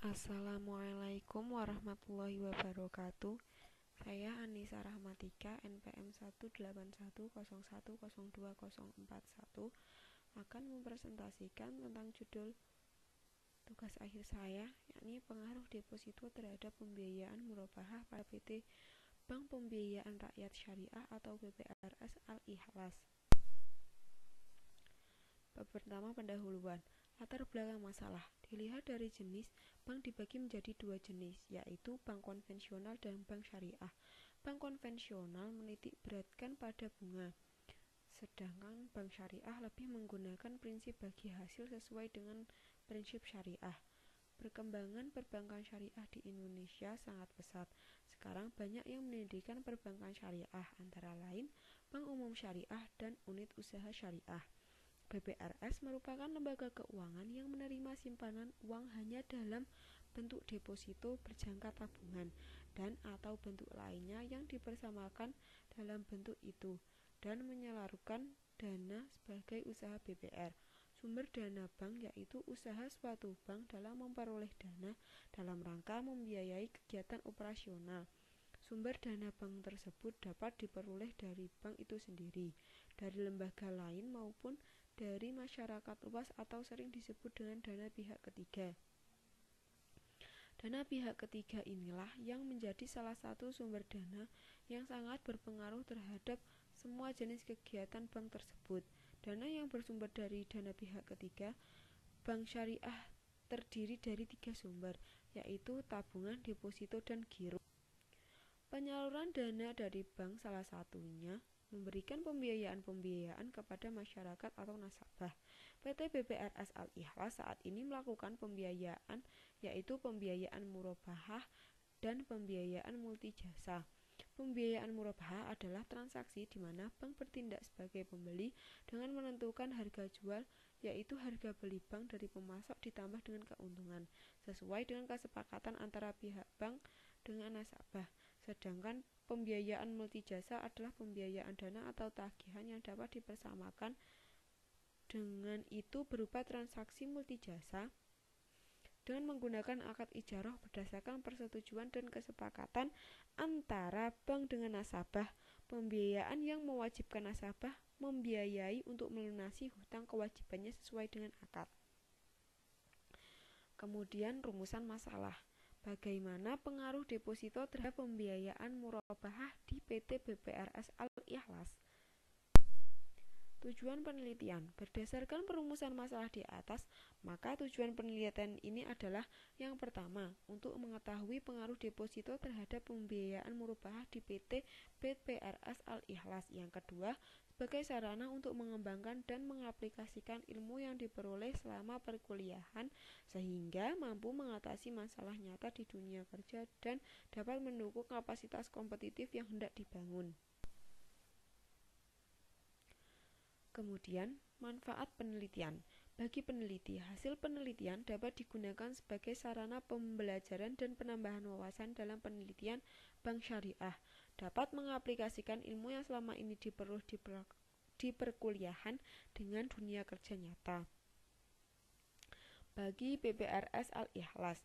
Assalamualaikum warahmatullahi wabarakatuh. Saya Anissa Rahmatika, NPM 18101020041 akan mempresentasikan tentang judul tugas akhir saya, yakni pengaruh deposito terhadap pembiayaan murabahah pada PT Bank Pembiayaan Rakyat Syariah atau BPRS Al-Ikhlas. Bab pertama, pendahuluan. Latar belakang masalah. Dilihat dari jenis, bank dibagi menjadi dua jenis, yaitu bank konvensional dan bank syariah. Bank konvensional menitik beratkan pada bunga, sedangkan bank syariah lebih menggunakan prinsip bagi hasil sesuai dengan prinsip syariah. Perkembangan perbankan syariah di Indonesia sangat pesat. Sekarang banyak yang mendirikan perbankan syariah, antara lain Bank Umum Syariah dan Unit Usaha Syariah. BPRS merupakan lembaga keuangan yang menerima simpanan uang hanya dalam bentuk deposito berjangka tabungan dan atau bentuk lainnya yang dipersamakan dalam bentuk itu dan menyalurkan dana sebagai usaha BPR. Sumber dana bank yaitu usaha suatu bank dalam memperoleh dana dalam rangka membiayai kegiatan operasional. Sumber dana bank tersebut dapat diperoleh dari bank itu sendiri, dari lembaga lain maupun dari masyarakat luas atau sering disebut dengan dana pihak ketiga. Dana pihak ketiga inilah yang menjadi salah satu sumber dana yang sangat berpengaruh terhadap semua jenis kegiatan bank tersebut. Dana yang bersumber dari dana pihak ketiga, bank syariah terdiri dari tiga sumber, yaitu tabungan, deposito, dan giro. Penyaluran dana dari bank salah satunya memberikan pembiayaan kepada masyarakat atau nasabah. PT BPRS Al-Ikhlas saat ini melakukan pembiayaan, yaitu pembiayaan murabahah dan pembiayaan multijasa. Pembiayaan murabahah adalah transaksi di mana bank bertindak sebagai pembeli dengan menentukan harga jual, yaitu harga beli bank dari pemasok ditambah dengan keuntungan, sesuai dengan kesepakatan antara pihak bank dengan nasabah. Sedangkan pembiayaan multijasa adalah pembiayaan dana atau tagihan yang dapat dipersamakan dengan itu berupa transaksi multijasa dengan menggunakan akad ijarah berdasarkan persetujuan dan kesepakatan antara bank dengan nasabah. Pembiayaan yang mewajibkan nasabah membiayai untuk melunasi hutang kewajibannya sesuai dengan akad. Kemudian rumusan masalah. Bagaimana pengaruh deposito terhadap pembiayaan murabahah di PT BPRS Al-Ikhlas? Tujuan penelitian. Berdasarkan perumusan masalah di atas, maka tujuan penelitian ini adalah yang pertama, untuk mengetahui pengaruh deposito terhadap pembiayaan murabahah di PT BPRS Al-Ikhlas. Yang kedua, sebagai sarana untuk mengembangkan dan mengaplikasikan ilmu yang diperoleh selama perkuliahan sehingga mampu mengatasi masalah nyata di dunia kerja dan dapat mendukung kapasitas kompetitif yang hendak dibangun. Kemudian, manfaat penelitian. Bagi peneliti, hasil penelitian dapat digunakan sebagai sarana pembelajaran dan penambahan wawasan dalam penelitian bank syariah, dapat mengaplikasikan ilmu yang selama ini diperoleh di perkuliahan dengan dunia kerja nyata. Bagi BPRS Al-Ikhlas,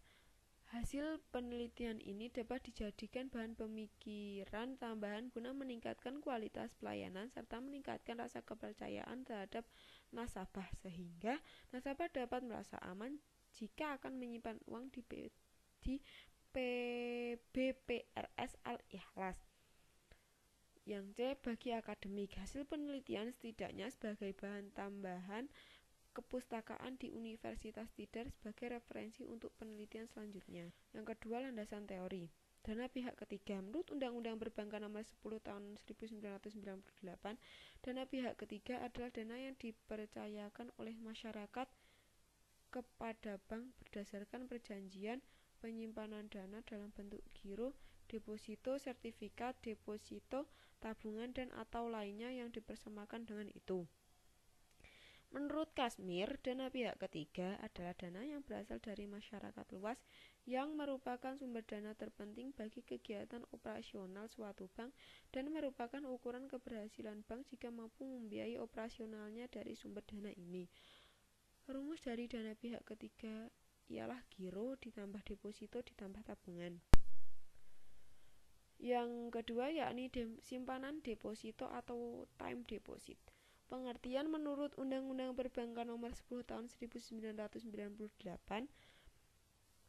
hasil penelitian ini dapat dijadikan bahan pemikiran tambahan guna meningkatkan kualitas pelayanan serta meningkatkan rasa kepercayaan terhadap nasabah sehingga nasabah dapat merasa aman jika akan menyimpan uang di BPRS Al-Ikhlas. Yang C, bagi akademik, hasil penelitian setidaknya sebagai bahan tambahan kepustakaan di universitas tidar sebagai referensi untuk penelitian selanjutnya. Yang kedua, landasan teori. Dana pihak ketiga. Menurut Undang-Undang Perbankan Nomor 10 Tahun 1998, dana pihak ketiga adalah dana yang dipercayakan oleh masyarakat kepada bank berdasarkan perjanjian penyimpanan dana dalam bentuk giro, deposito, sertifikat deposito, tabungan dan atau lainnya yang dipersamakan dengan itu. Menurut Kasmir, dana pihak ketiga adalah dana yang berasal dari masyarakat luas yang merupakan sumber dana terpenting bagi kegiatan operasional suatu bank dan merupakan ukuran keberhasilan bank jika mampu membiayai operasionalnya dari sumber dana ini. Rumus dari dana pihak ketiga ialah giro ditambah deposito ditambah tabungan. Yang kedua yakni simpanan deposito atau time deposit. Pengertian menurut Undang-Undang Perbankan Nomor 10 Tahun 1998,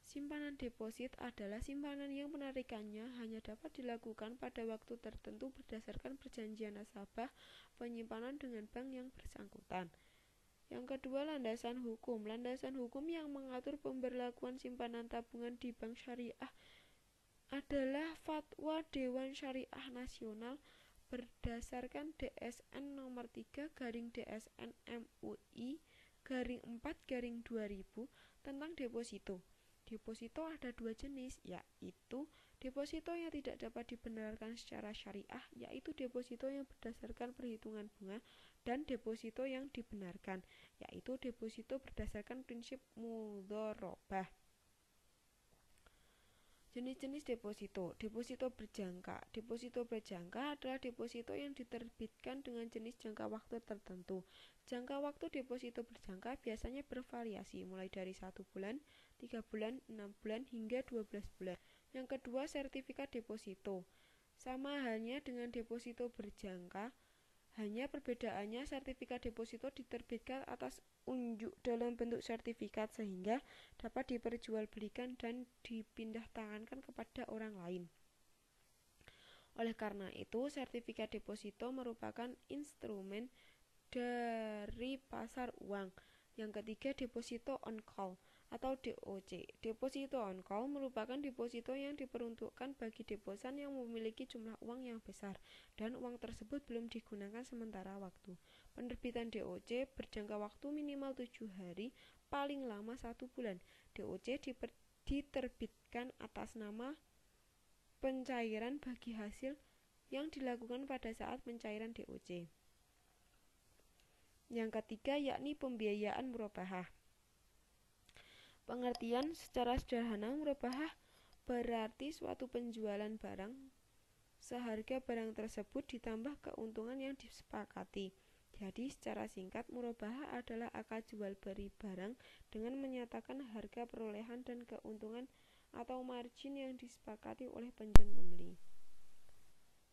simpanan deposit adalah simpanan yang penarikannya hanya dapat dilakukan pada waktu tertentu berdasarkan perjanjian nasabah penyimpanan dengan bank yang bersangkutan. Yang kedua, landasan hukum. Landasan hukum yang mengatur pemberlakuan simpanan tabungan di bank syariah adalah Fatwa Dewan Syariah Nasional berdasarkan DSN nomor 3/DSN MUI _4/2000 tentang deposito. Deposito ada dua jenis, yaitu deposito yang tidak dapat dibenarkan secara syariah, yaitu deposito yang berdasarkan perhitungan bunga, dan deposito yang dibenarkan, yaitu deposito berdasarkan prinsip mudharabah. Jenis-jenis deposito. Deposito berjangka. Deposito berjangka adalah deposito yang diterbitkan dengan jenis jangka waktu tertentu. Jangka waktu deposito berjangka biasanya bervariasi mulai dari 1 bulan, 3 bulan, 6 bulan, hingga 12 bulan. Yang kedua, sertifikat deposito. Sama halnya dengan deposito berjangka, hanya perbedaannya sertifikat deposito diterbitkan atas unjuk dalam bentuk sertifikat sehingga dapat diperjualbelikan dan dipindah tangankan kepada orang lain. Oleh karena itu, sertifikat deposito merupakan instrumen dari pasar uang. Yang ketiga, deposito on call atau DOC. Deposito on call merupakan deposito yang diperuntukkan bagi deposan yang memiliki jumlah uang yang besar dan uang tersebut belum digunakan sementara waktu. Penerbitan DOC berjangka waktu minimal 7 hari, paling lama 1 bulan. DOC diterbitkan atas nama pencairan bagi hasil yang dilakukan pada saat pencairan DOC. Yang ketiga yakni pembiayaan murabahah. Pengertian secara sederhana, murabahah berarti suatu penjualan barang seharga barang tersebut ditambah keuntungan yang disepakati. Jadi secara singkat, murabahah adalah akad jual beli barang dengan menyatakan harga perolehan dan keuntungan atau margin yang disepakati oleh penjual pembeli.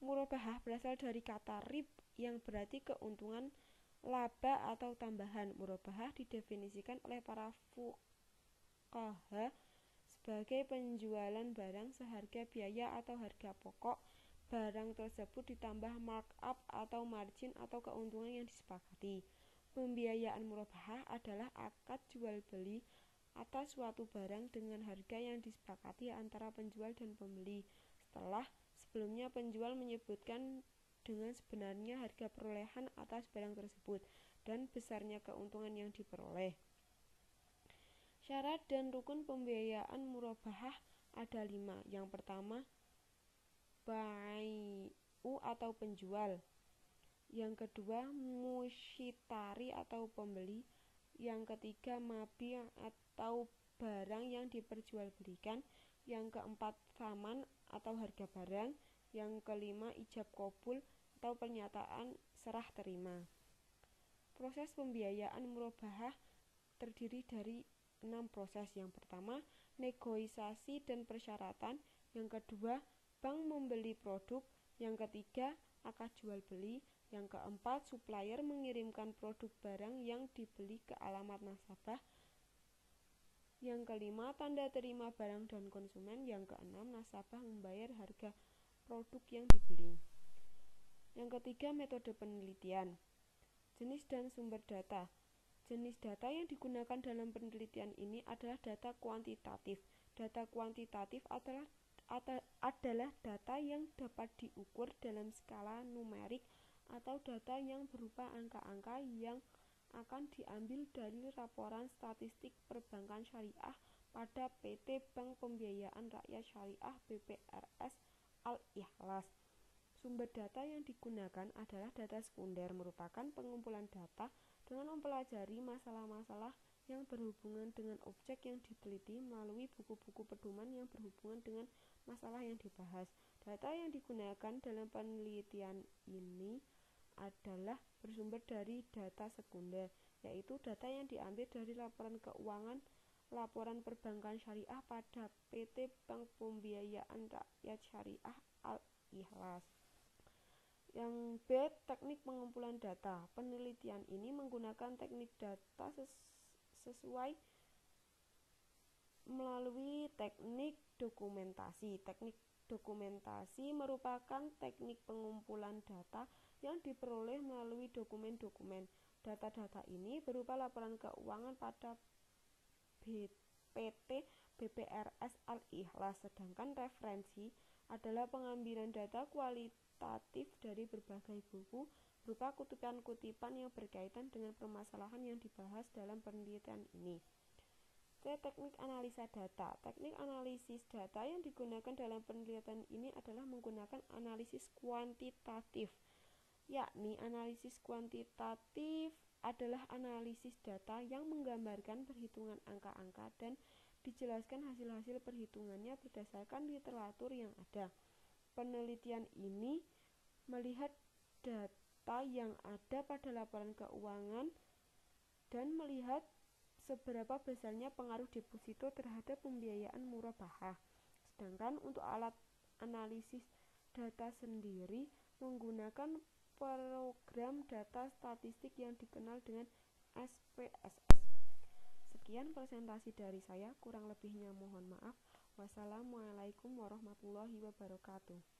Murabahah berasal dari kata rib yang berarti keuntungan, laba atau tambahan. Murabahah didefinisikan oleh para fuqaha sebagai penjualan barang seharga biaya atau harga pokok barang tersebut ditambah markup atau margin atau keuntungan yang disepakati. Pembiayaan murabahah adalah akad jual beli atas suatu barang dengan harga yang disepakati antara penjual dan pembeli setelah sebelumnya penjual menyebutkan dengan sebenarnya harga perolehan atas barang tersebut dan besarnya keuntungan yang diperoleh. Syarat dan rukun pembiayaan murabahah ada 5. Yang pertama, bai'u atau penjual. Yang kedua, musyitari atau pembeli. Yang ketiga, mabi' atau barang yang diperjualbelikan. Yang keempat, saman atau harga barang. Yang kelima, ijab qabul atau pernyataan serah terima. Proses pembiayaan murabahah terdiri dari 6 proses. Yang pertama, negosiasi dan persyaratan. Yang kedua, bank membeli produk. Yang ketiga, akad jual beli. Yang keempat, supplier mengirimkan produk barang yang dibeli ke alamat nasabah. Yang kelima, tanda terima barang dan konsumen. Yang keenam, nasabah membayar harga produk yang dibeli. Yang ketiga, metode penelitian. Jenis dan sumber data. Jenis data yang digunakan dalam penelitian ini adalah data kuantitatif. Data kuantitatif adalah data yang dapat diukur dalam skala numerik atau data yang berupa angka-angka yang akan diambil dari laporan statistik perbankan syariah pada PT Bank Pembiayaan Rakyat Syariah BPRS Al-Ikhlas. Sumber data yang digunakan adalah data sekunder, merupakan pengumpulan data dengan mempelajari masalah-masalah yang berhubungan dengan objek yang diteliti melalui buku-buku pedoman yang berhubungan dengan masalah yang dibahas. Data yang digunakan dalam penelitian ini adalah bersumber dari data sekunder, yaitu data yang diambil dari laporan keuangan laporan perbankan syariah pada PT Bank Pembiayaan Rakyat Syariah Al-Ikhlas. Yang B. Teknik pengumpulan data. Penelitian ini menggunakan teknik data sesuai melalui teknik dokumentasi. Teknik dokumentasi merupakan teknik pengumpulan data yang diperoleh melalui dokumen-dokumen. Data-data ini berupa laporan keuangan pada PT BPRS Al-Ikhlas, sedangkan referensi adalah pengambilan data kualitatif dari berbagai buku berupa kutipan-kutipan yang berkaitan dengan permasalahan yang dibahas dalam penelitian ini. C. Teknik analisa data. Teknik analisis data yang digunakan dalam penelitian ini adalah menggunakan analisis kuantitatif, yakni analisis kuantitatif adalah analisis data yang menggambarkan perhitungan angka-angka dan dijelaskan hasil-hasil perhitungannya berdasarkan literatur yang ada. Penelitian ini melihat data yang ada pada laporan keuangan dan melihat seberapa besarnya pengaruh deposito terhadap pembiayaan murabahah. Sedangkan untuk alat analisis data sendiri menggunakan program data statistik yang dikenal dengan SPSS. Sekian presentasi dari saya, kurang lebihnya mohon maaf. Wassalamualaikum warahmatullahi wabarakatuh.